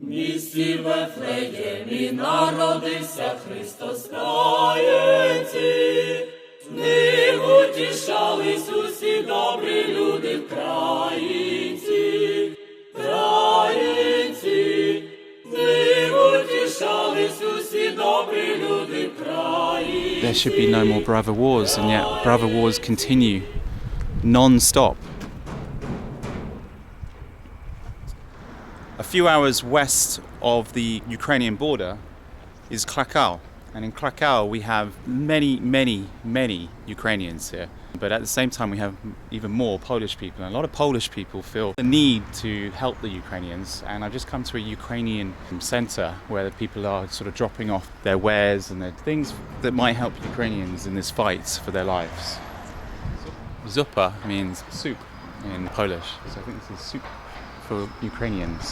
Місті Вифлеємі народився Христос Троїці, з ним утішались усі добрі люди українці, українці, з ним утішались усі добрі люди українці. There should be no more brother wars, and yet brother wars continue non-stop. A few hours west of the Ukrainian border is Krakow, and in Krakow we have many Ukrainians here, but at the same time we have even more Polish people, and a lot of Polish people feel the need to help the Ukrainians, and I've just come to a Ukrainian centre where the people are sort of dropping off their wares and their things that might help Ukrainians in this fight for their lives. Zupa means soup in Polish, so I think this is soup for Ukrainians.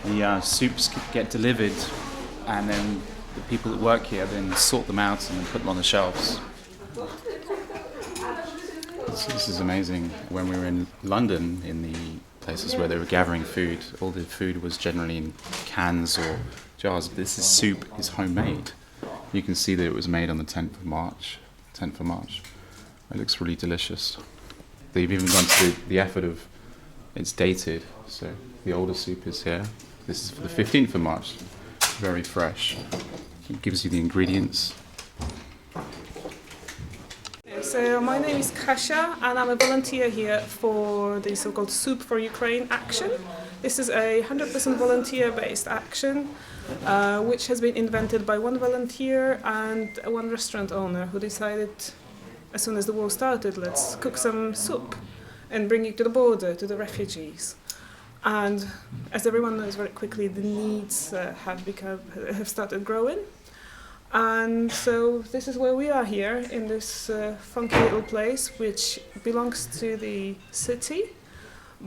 The soups get delivered, and then the people that work here then sort them out and then put them on the shelves. This is amazing. When we were in London, in the places where they were gathering food, all the food was generally in cans or jars. This soup is homemade. You can see that it was made on the 10th of March. It looks really delicious. They've even gone to the effort of, it's dated, so the older soup is here. This is for the 15th of March, very fresh. It gives you the ingredients. So my name is Kasia, and I'm a volunteer here for the so-called Soup for Ukraine action. This is a 100% volunteer-based action, which has been invented by one volunteer and one restaurant owner who decided, as soon as the war started, let's cook some soup and bring it to the border, to the refugees. And as everyone knows very quickly, the needs have started growing. And so this is where we are here, in this funky little place, which belongs to the city,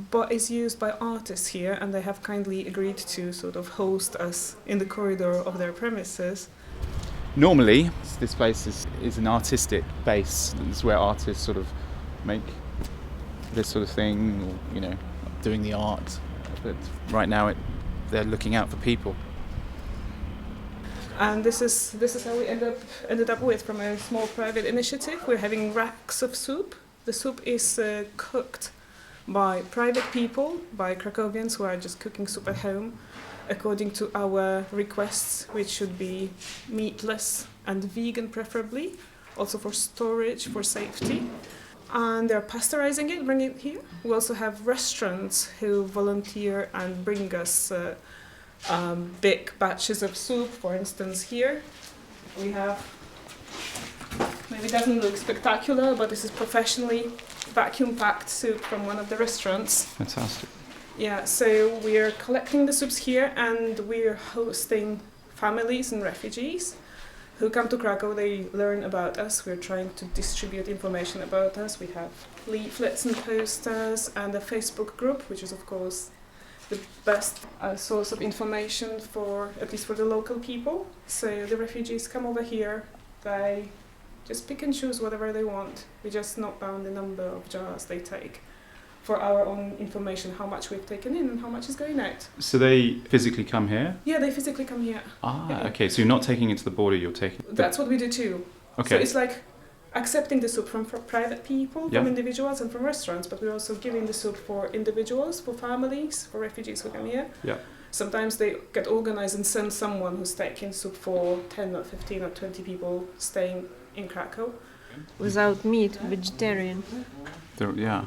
but is used by artists here, and they have kindly agreed to sort of host us in the corridor of their premises. Normally, this place is an artistic base. This is where artists sort of make this sort of thing, or, you know, doing the art. But right now, they're looking out for people. And this is how we ended up with, from a small private initiative. We're having racks of soup. The soup is cooked by private people, by Krakowians who are just cooking soup at home, according to our requests, which should be meatless and vegan preferably, also for storage, for safety. And they're pasteurizing it, bringing it here. We also have restaurants who volunteer and bring us big batches of soup. For instance, here we have, maybe it doesn't look spectacular, but this is professionally vacuum-packed soup from one of the restaurants. Fantastic. Yeah, so we're collecting the soups here, and we're hosting families and refugees who come to Krakow. They learn about us. We're trying to distribute information about us. We have leaflets and posters and a Facebook group, which is of course the best source of information for, at least for the local people. So the refugees come over here, they just pick and choose whatever they want. We just note down the number of jars they take for our own information, how much we've taken in and how much is going out. So they physically come here? Yeah, they physically come here. Ah, okay. So you're not taking it to the border, you're taking... That's what we do too. Okay. So it's like accepting the soup from private people, Yeah. from individuals and from restaurants, but we're also giving the soup for individuals, for families, for refugees who come here. Yeah. Sometimes they get organized and send someone who's taking soup for 10 or 15 or 20 people staying in Krakow. Without meat, vegetarian. Yeah.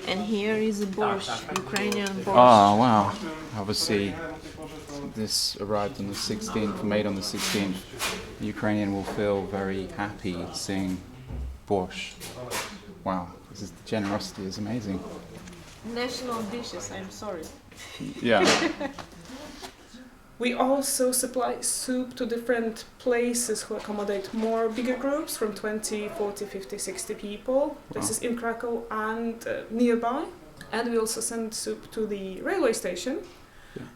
And here is a borscht, Ukrainian borscht. Oh, wow. Obviously, this arrived on the 16th, made on the 16th. The Ukrainian will feel very happy seeing borscht. Wow, the generosity is amazing. National dishes, I'm sorry. Yeah. We also supply soup to different places who accommodate more bigger groups, from 20, 40, 50, 60 people. This is in Krakow and nearby. And we also send soup to the railway station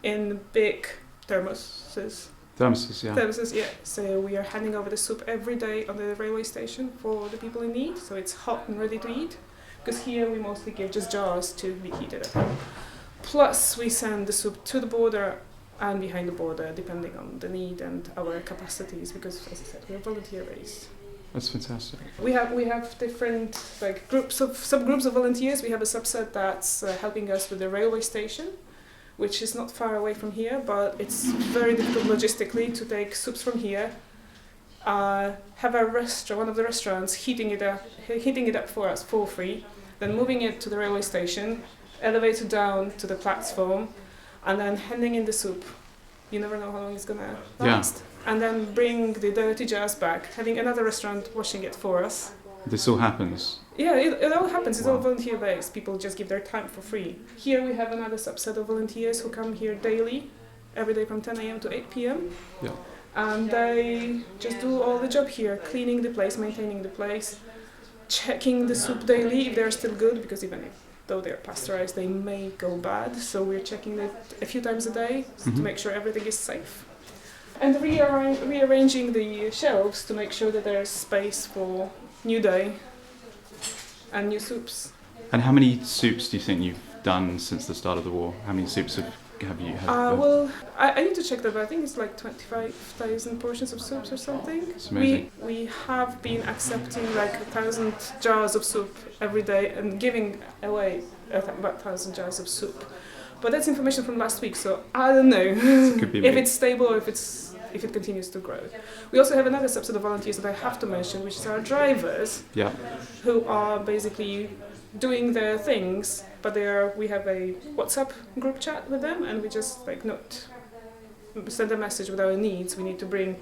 in big thermoses. Thermoses, yeah. So we are handing over the soup every day on the railway station for the people in need. So it's hot and ready to eat. Because here we mostly give just jars to be heated at home. Plus we send the soup to the border and behind the border, depending on the need and our capacities, because, as I said, we're volunteer-based. That's fantastic. We have different like subgroups of volunteers. We have a subset that's helping us with the railway station, which is not far away from here, but it's very difficult logistically to take soups from here, have one of the restaurants heating it up for us for free, then moving it to the railway station, elevator down to the platform, and then handing in the soup. You never know how long it's gonna last. Yeah. And then bring the dirty jars back, having another restaurant washing it for us. This all happens? Yeah, it all happens. It's all volunteer-based. People just give their time for free. Here we have another subset of volunteers who come here daily, every day from 10 a.m. to 8 p.m. Yeah. And they just do all the job here, cleaning the place, maintaining the place, checking the soup daily if they're still good, because even though they're pasteurized, they may go bad. So we're checking it a few times a day to make sure everything is safe. And rearranging the shelves to make sure that there's space for new day and new soups. And how many soups do you think you've done since the start of the war? How many soups have you had? Well, I need to check that, but I think it's like 25,000 portions of soups or something. That's amazing. We have been accepting like 1,000 jars of soup every day and giving away about 1,000 jars of soup. But that's information from last week, so I don't know if it's stable or if it continues to grow. We also have another subset of volunteers that I have to mention, which is our drivers, who are basically doing their things, but we have a WhatsApp group chat with them, and we just send a message with our needs. We need to bring,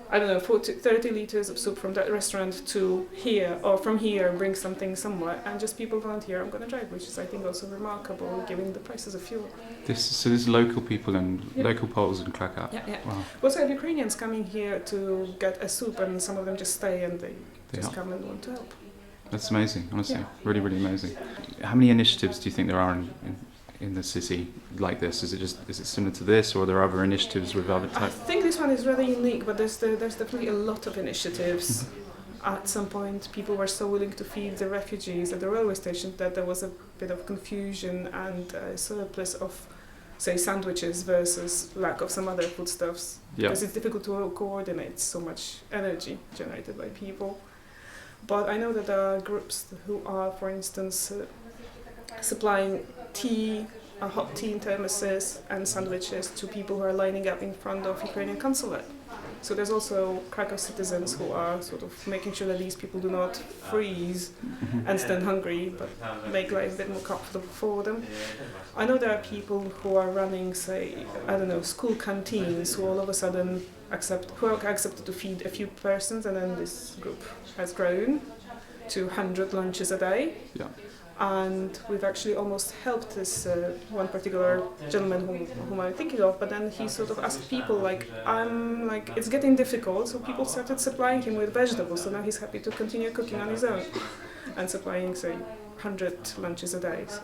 I don't know, 30 liters of soup from that restaurant to here, or from here bring something somewhere, and just people volunteer. I'm going to drive, which is I think also remarkable given the prices of fuel. So there's local people and local Poles in Krakow. Yeah. Wow. We also have Ukrainians coming here to get a soup, and some of them just stay and they just come and want to help. That's amazing, honestly. Really, really amazing. How many initiatives do you think there are in the city like this? Is it similar to this, or are there other initiatives with other types? I think this one is rather unique, but there's definitely a lot of initiatives. At some point, people were so willing to feed the refugees at the railway station that there was a bit of confusion and a surplus of, say, sandwiches versus lack of some other foodstuffs. Because it's difficult to coordinate so much energy generated by people. But I know that there are groups who are, for instance, supplying tea, hot tea in thermoses and sandwiches to people who are lining up in front of Ukrainian consulate. So there's also Krakow citizens who are sort of making sure that these people do not freeze and stand hungry, but make life a bit more comfortable for them. I know there are people who are running, say, I don't know, school canteens who all of a sudden are accepted to feed a few persons, and then this group has grown to 100 lunches a day. Yeah. And we've actually almost helped this one particular gentleman whom I'm thinking of, but then he sort of asked people it's getting difficult, so people started supplying him with vegetables, so now he's happy to continue cooking on his own and supplying, say, 100 lunches a day. So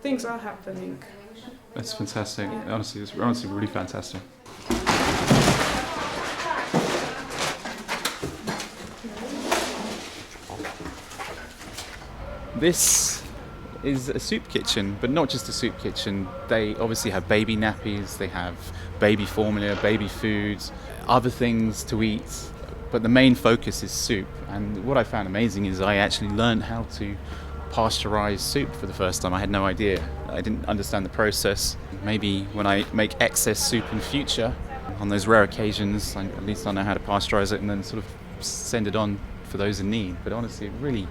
things are happening. That's fantastic. Yeah. Honestly, it's really fantastic. This is a soup kitchen, but not just a soup kitchen. They obviously have baby nappies, they have baby formula, baby foods, other things to eat, but the main focus is soup. And what I found amazing is I actually learned how to pasteurize soup for the first time. I had no idea. I didn't understand the process. Maybe when I make excess soup in future, on those rare occasions, at least I know how to pasteurize it and then sort of send it on for those in need. But honestly, really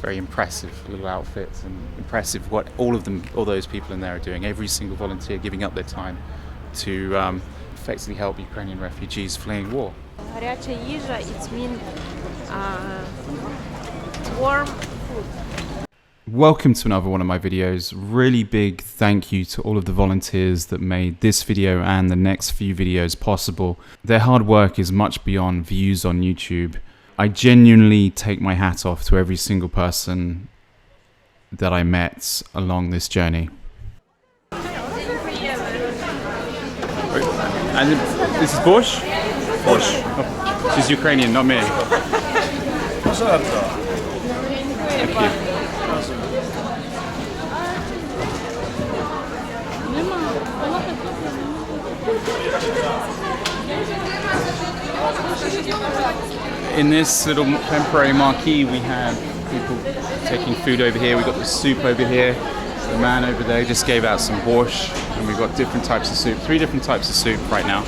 very impressive little outfits, and impressive what all those people in there are doing. Every single volunteer giving up their time to effectively help Ukrainian refugees fleeing war. Гаряча їжа, it means warm food. Welcome to another one of my videos. Really big thank you to all of the volunteers that made this video and the next few videos possible. Their hard work is much beyond views on YouTube. I genuinely take my hat off to every single person that I met along this journey. And this is Bosch? Bosch. Oh, she's Ukrainian, not me. Thank you. In this little temporary marquee, we have people taking food over here. We've got the soup over here. The man over there just gave out some borscht, and we've got different types of soup, 3 different types of soup right now.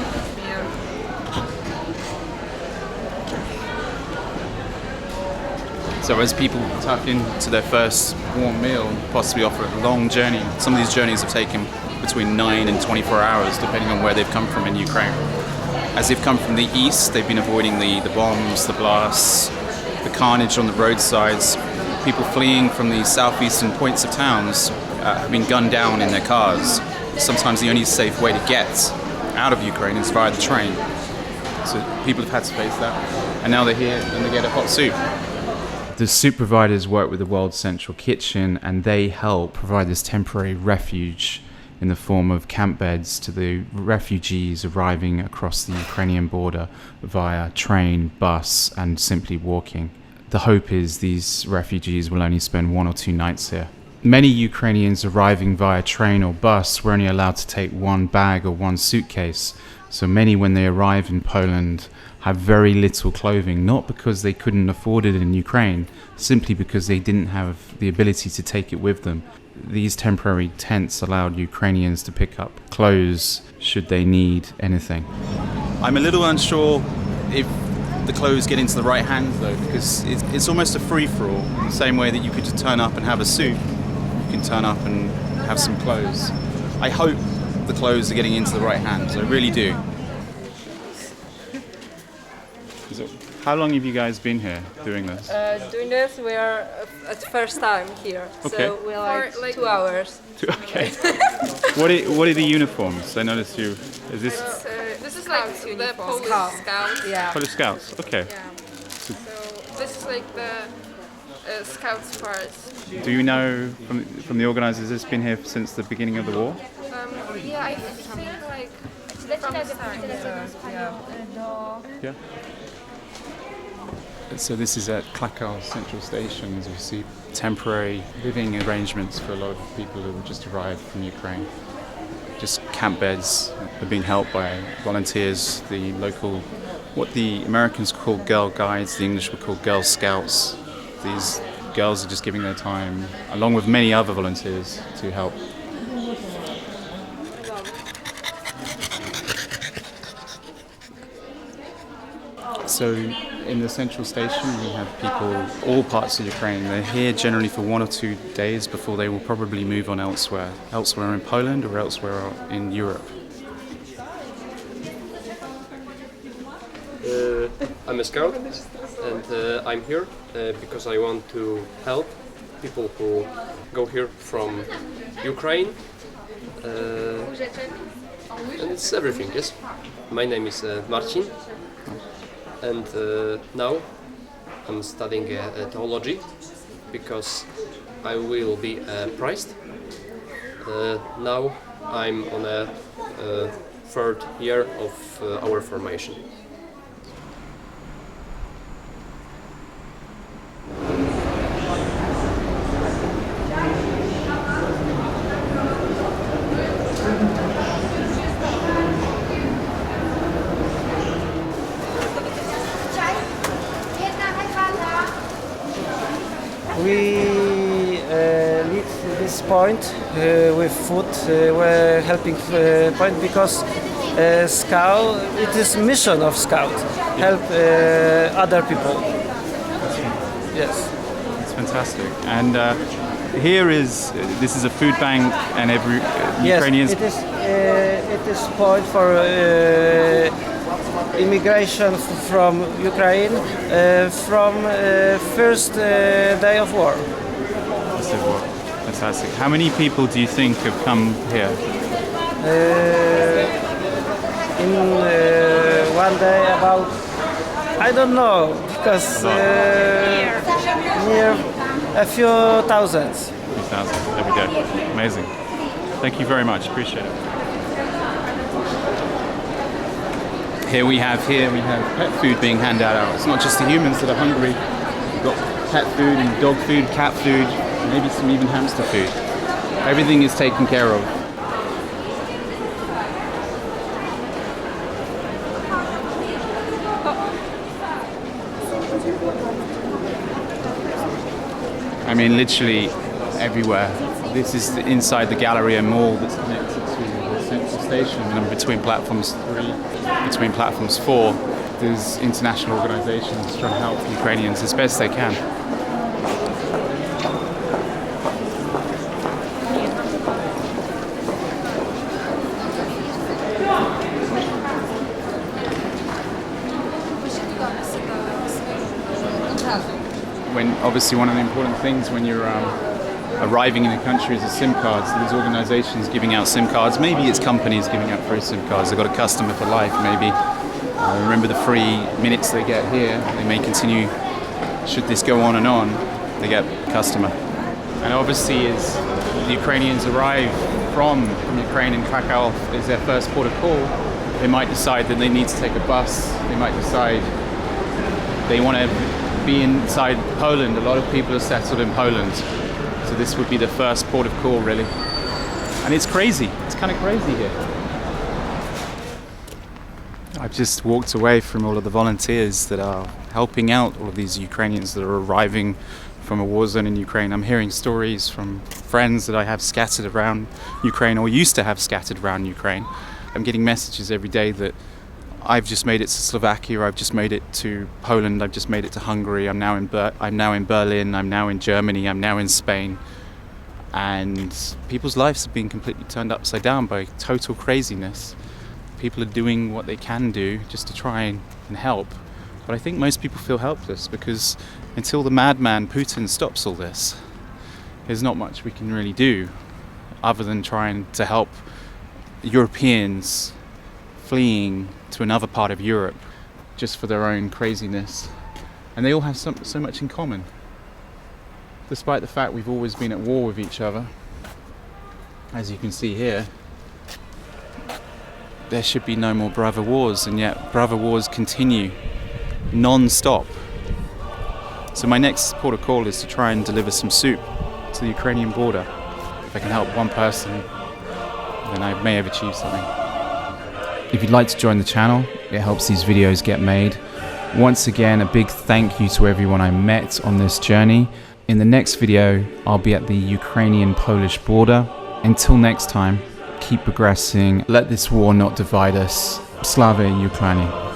So as people tuck into their first warm meal, possibly offer a long journey, some of these journeys have taken between 9 and 24 hours, depending on where they've come from in Ukraine. As they've come from the east, they've been avoiding the bombs, the blasts, the carnage on the roadsides. People fleeing from the southeastern points of towns have been gunned down in their cars. Sometimes the only safe way to get out of Ukraine is via the train. So people have had to face that. And now they're here and they get a hot soup. The soup providers work with the World Central Kitchen, and they help provide this temporary refuge in the form of camp beds to the refugees arriving across the Ukrainian border via train, bus, and simply walking. The hope is these refugees will only spend 1 or 2 nights here. Many Ukrainians arriving via train or bus were only allowed to take 1 bag or 1 suitcase. So many, when they arrive in Poland, have very little clothing, not because they couldn't afford it in Ukraine, simply because they didn't have the ability to take it with them. These temporary tents allowed Ukrainians to pick up clothes should they need anything. I'm a little unsure if the clothes get into the right hands though, because it's almost a free-for-all. In the same way that you could just turn up and have a soup, you can turn up and have some clothes. I hope the clothes are getting into the right hands, I really do. How long have you guys been here doing this? Doing this, we are at first time here, Okay. so we're like 2 hours. Okay. What are the uniforms? I noticed you. Is this This is like the Polish Scouts. Yeah. Polish Scouts? Okay. So this is like the Scouts part. Do you know from the organisers? Has this been here since the beginning of the war? Yeah, I think like from the start. Yeah. So this is at Krakow Central Station, as you see, temporary living arrangements for a lot of people who have just arrived from Ukraine. Just camp beds are being helped by volunteers, the local, what the Americans call Girl Guides, the English would call Girl Scouts. These girls are just giving their time, along with many other volunteers, to help. So in the central station we have people, all parts of Ukraine. They're here generally for 1 or 2 days before they will probably move on elsewhere in Poland or elsewhere in Europe. I'm a scout and I'm here because I want to help people who go here from Ukraine. And it's everything, yes. My name is Marcin. And now I'm studying theology because I will be a priest. Now I'm on a 3rd year of our formation. We leave this point with food. We're helping point because Scout. It is mission of Scout help other people. Yes, It's fantastic. And here is this is a food bank, and every Ukrainians. Yes, it is point for immigration from Ukraine from first day of war. Fantastic. How many people do you think have come here? In one day about, I don't know, because near a few thousands. There we go. Amazing. Thank you very much. Appreciate it. Here we have pet food being handed out. It's not just the humans that are hungry. We've got pet food and dog food, cat food, maybe some even hamster food. Everything is taken care of. I mean, literally everywhere. This is inside the Galleria Mall that's connected to the central station, and between platforms 3, between platforms 4, there's international organizations trying to help Ukrainians as best they can. When obviously one of the important things when you're arriving in a country is a SIM card. So there's organizations giving out SIM cards. Maybe it's companies giving out free SIM cards. They've got a customer for life, maybe. Remember the free minutes they get here. They may continue, should this go on and on, they get a customer. And obviously as the Ukrainians arrive from Ukraine and Krakow is their first port of call, they might decide that they need to take a bus. They might decide they want to be inside Poland. A lot of people are settled in Poland. So this would be the first port of call, really. And it's crazy. It's kind of crazy here. I've just walked away from all of the volunteers that are helping out all of these Ukrainians that are arriving from a war zone in Ukraine. I'm hearing stories from friends that I have scattered around Ukraine or used to have scattered around Ukraine. I'm getting messages every day that I've just made it to Slovakia, I've just made it to Poland, I've just made it to Hungary, I'm now in Berlin, I'm now in Germany, I'm now in Spain. And people's lives have been completely turned upside down by total craziness. People are doing what they can do just to try and help. But I think most people feel helpless because until the madman Putin stops all this, there's not much we can really do other than trying to help Europeans fleeing to another part of Europe just for their own craziness. And they all have so much in common. Despite the fact we've always been at war with each other, as you can see here, there should be no more brother wars, and yet brother wars continue non-stop. So my next port of call is to try and deliver some soup to the Ukrainian border. If I can help one person, then I may have achieved something. If you'd like to join the channel, it helps these videos get made. Once again, a big thank you to everyone I met on this journey. In the next video, I'll be at the Ukrainian-Polish border. Until next time, keep progressing. Let this war not divide us. Slava Ukraini.